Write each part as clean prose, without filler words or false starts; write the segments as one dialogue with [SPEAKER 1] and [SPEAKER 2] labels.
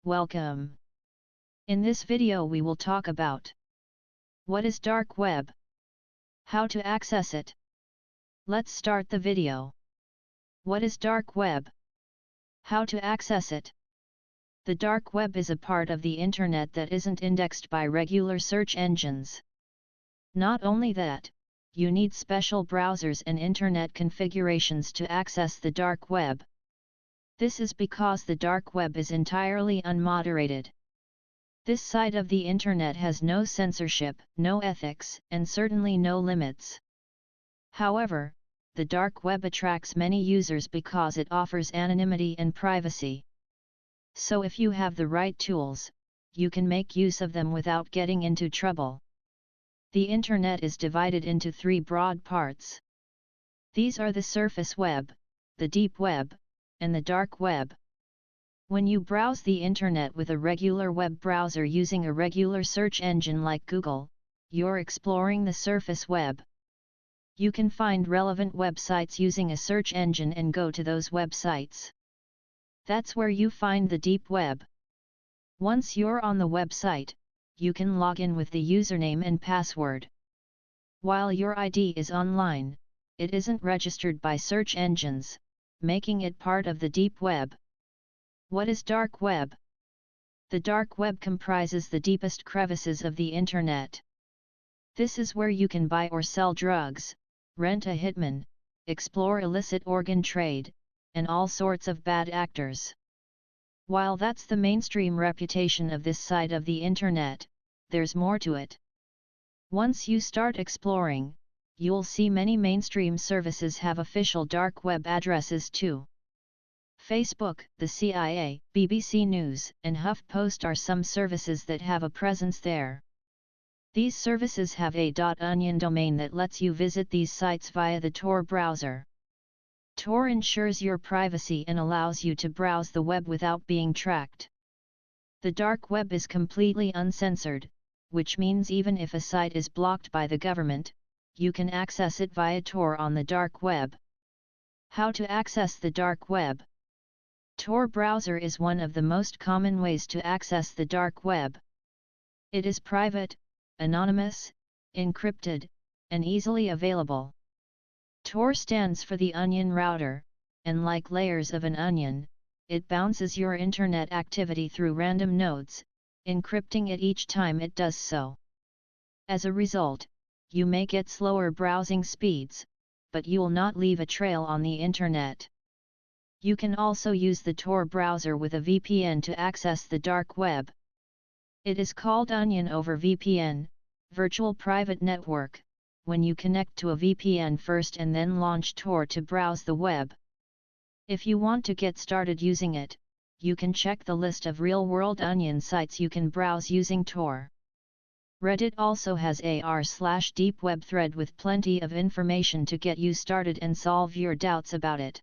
[SPEAKER 1] Welcome. In this video we will talk about what is dark web, how to access it. Let's start the video. What is dark web? How to access it? The dark web is a part of the internet that isn't indexed by regular search engines. Not only that, you need special browsers and internet configurations to access the dark web. This is because the dark web is entirely unmoderated. This side of the internet has no censorship, no ethics, and certainly no limits. However, the dark web attracts many users because it offers anonymity and privacy. So if you have the right tools, you can make use of them without getting into trouble. The internet is divided into three broad parts. These are the surface web, the deep web, and the dark web. When you browse the internet with a regular web browser using a regular search engine like Google, you're exploring the surface web. You can find relevant websites using a search engine and go to those websites. That's where you find the deep web. Once you're on the website, you can log in with the username and password. While your ID is online, it isn't registered by search engines, making it part of the deep web. What is dark web? The dark web comprises the deepest crevices of the internet. This is where you can buy or sell drugs, rent a hitman, explore illicit organ trade, and all sorts of bad actors. While that's the mainstream reputation of this side of the internet, there's more to it. Once you start exploring, you'll see many mainstream services have official dark web addresses too. Facebook, the CIA, BBC News, and HuffPost are some services that have a presence there. These services have a .onion domain that lets you visit these sites via the Tor browser. Tor ensures your privacy and allows you to browse the web without being tracked. The dark web is completely uncensored, which means even if a site is blocked by the government, you can access it via Tor on the dark web. How to access the dark web? Tor browser is one of the most common ways to access the dark web. It is private, anonymous, encrypted, and easily available. Tor stands for the onion router, and like layers of an onion, it bounces your internet activity through random nodes, encrypting it each time it does so. As a result, you may get slower browsing speeds, but you'll not leave a trail on the internet. You can also use the Tor browser with a VPN to access the dark web. It is called Onion over VPN, Virtual Private Network, when you connect to a VPN first and then launch Tor to browse the web. If you want to get started using it, you can check the list of real-world Onion sites you can browse using Tor. Reddit also has a r/deep web thread with plenty of information to get you started and solve your doubts about it.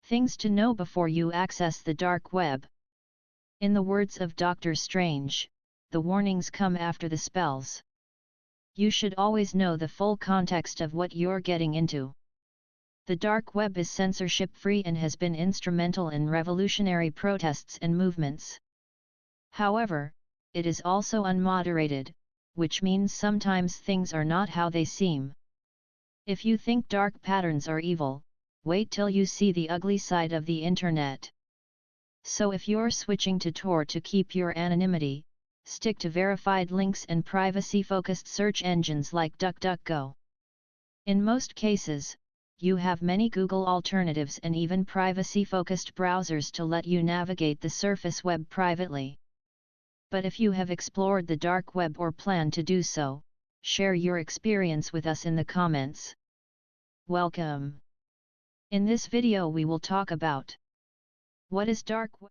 [SPEAKER 1] Things to know before you access the dark web. In the words of Dr. Strange, the warnings come after the spells. You should always know the full context of what you're getting into. The dark web is censorship-free and has been instrumental in revolutionary protests and movements. However, it is also unmoderated, which means sometimes things are not how they seem. If you think dark patterns are evil, wait till you see the ugly side of the internet. So if you're switching to Tor to keep your anonymity, stick to verified links and privacy-focused search engines like DuckDuckGo. In most cases, you have many Google alternatives and even privacy-focused browsers to let you navigate the surface web privately. But if you have explored the dark web or plan to do so, share your experience with us in the comments. Welcome! In this video we will talk about what is dark web.